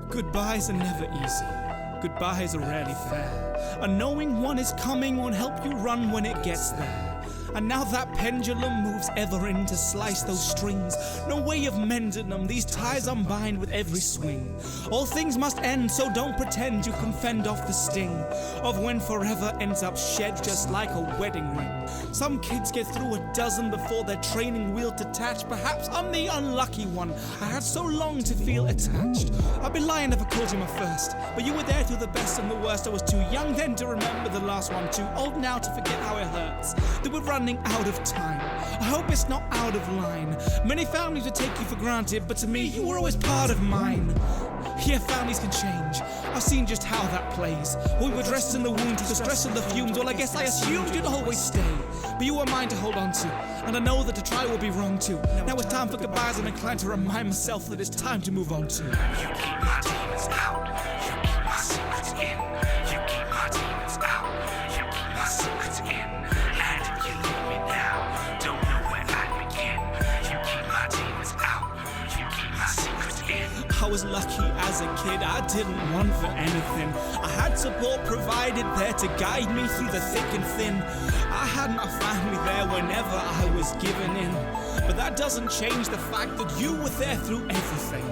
Goodbyes are never easy. Goodbyes are rarely fair. And knowing one is coming won't help you run when it gets there. And now that pendulum moves ever in to slice those strings. No way of mending them, these ties unbind with every swing. All things must end, so don't pretend you can fend off the sting of when forever ends up shed just like a wedding ring. Some kids get through a dozen before their training wheel detach. Perhaps I'm the unlucky one, I had so long to feel attached. I'd be lying if I called you my first, but you were there through the best and the worst. I was too young then to remember the last one, too old now to forget how it hurts that we're running out of time. I hope it's not out of line. Many families would take you for granted, but to me you were always part of mine. Yeah, families can change, I've seen just how that plays. We were dressed in the wound through the stress of the fumes. Well, I guess I assumed you'd always stay, but you were mine to hold on to, and I know that to try will be wrong too. Now it's time for goodbyes, I'm inclined to remind myself that it's time to move on to. You keep my demons out, you keep my secrets in. You keep my demons out, you keep my secrets in. And if you leave me now, don't know where I'd begin. You keep my demons out, you keep my secrets in. I was lucky as a kid, I didn't want for anything. I had support provided there to guide me through the thick and thin. I had my family there whenever I was giving in, but that doesn't change the fact that you were there through everything.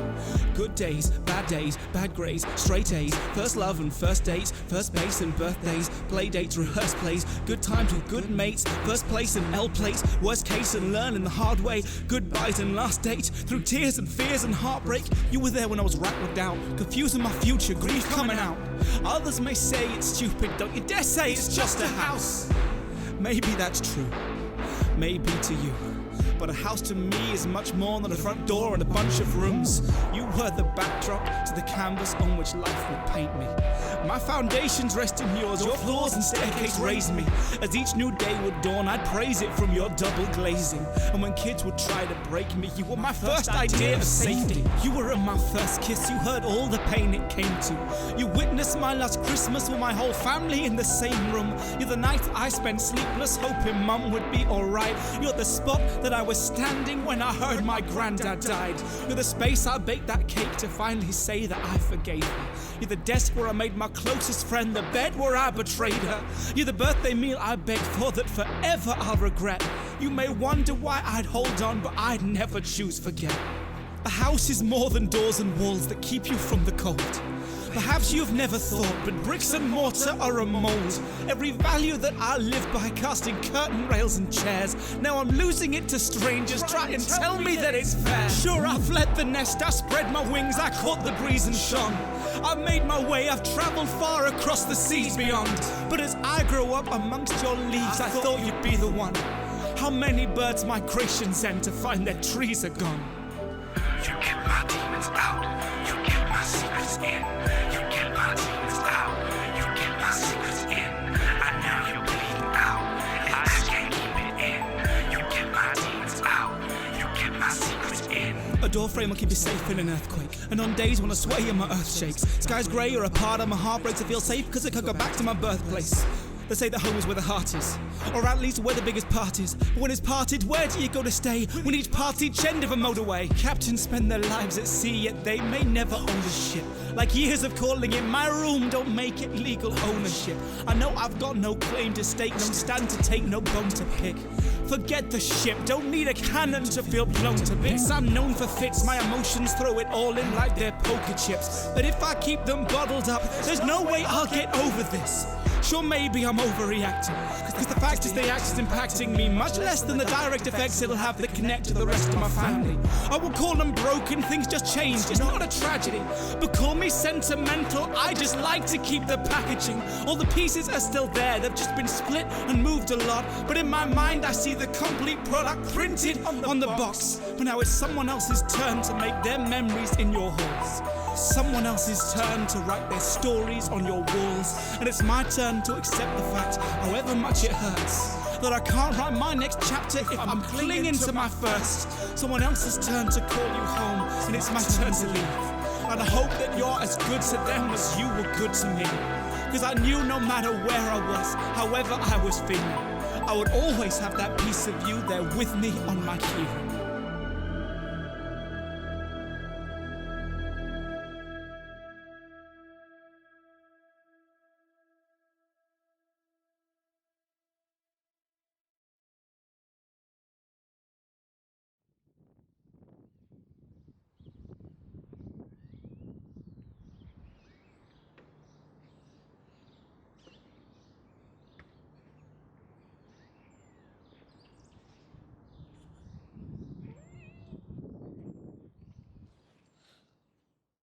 Good days, bad grades, straight A's, first love and first dates, first base and birthdays, play dates, rehearse plays, good times with good mates, first place and L plates, worst case and learning the hard way, goodbyes and last dates, through tears and fears and heartbreak. You were there when I was racked with doubt, confusing my future, grief coming out. Others may say it's stupid, don't you dare say it's just a house. Maybe that's true, maybe to you, but a house to me is much more than a front door and a bunch of rooms. You were the backdrop to the canvas on which life would paint me. My foundations rest in yours, your floors and staircase raised me. As each new day would dawn, I'd praise it from your double glazing. And when kids would try to break me, you were my first idea of safety. You were in my first kiss, you heard all the pain it came to. You witnessed my last Christmas with my whole family in the same room. You're the night I spent sleepless, hoping mum would be alright. You're the spot that I was standing when I heard my granddad died. You're the space I baked that cake to finally say that I forgave her. You're the desk where I made my closest friend, the bed where I betrayed her. You're the birthday meal I begged for that forever I'll regret. You may wonder why I'd hold on, but I'd never choose forget. A house is more than doors and walls that keep you from the cold. Perhaps you've never thought, but bricks and mortar are a mold. Every value that I live by, casting curtain rails and chairs. Now I'm losing it to strangers, try and tell me that it's fair. Sure, I've fled the nest, I spread my wings, I caught the breeze and shone. I've made my way, I've traveled far across the seas beyond. But as I grow up amongst your leaves, I thought you'd be the one. How many birds migration send to find their trees are gone? You kept my demons out, you kept my secrets in. You kept my demons out, you kept my secrets in. And now you're bleeding out, and I can't keep it in. You kept my demons out, you kept my secrets in. A doorframe will keep you safe in an earthquake, and on days when I sway and my earth shakes, skies grey or a part of my heart breaks, I feel safe because I could go back to my birthplace. They say that home is where the heart is, or at least where the biggest part is. But when it's parted, where do you go to stay? When each part, each end of a motorway. Captains spend their lives at sea, yet they may never own the ship. Like years of calling it my room don't make it legal ownership. I know I've got no claim to stake, no stand to take, no bone to pick. Forget the ship, don't need a cannon to feel blown to bits. I'm known for fits, my emotions throw it all in like they're poker chips. But if I keep them bottled up, there's no way I'll get over this. Sure, maybe I'm overreacting, cause the fact is the act is impacting me much less than the direct effects it'll have that connect to the rest of my family. I will call them broken, things just changed, it's not a tragedy. But call me sentimental, I just like to keep the packaging. All the pieces are still there, they've just been split and moved a lot. But in my mind I see the complete product printed on the box. But now it's someone else's turn to make their memories in your halls. Someone else's turn to write their stories on your walls. And it's my turn to accept the fact, however much it hurts, that I can't write my next chapter if I'm clinging to my first. Someone else's turn to call you home, and it's my turn to leave. And I hope that you're as good to them as you were good to me. Cause I knew no matter where I was, however I was feeling, I would always have that piece of you there with me on my keyring.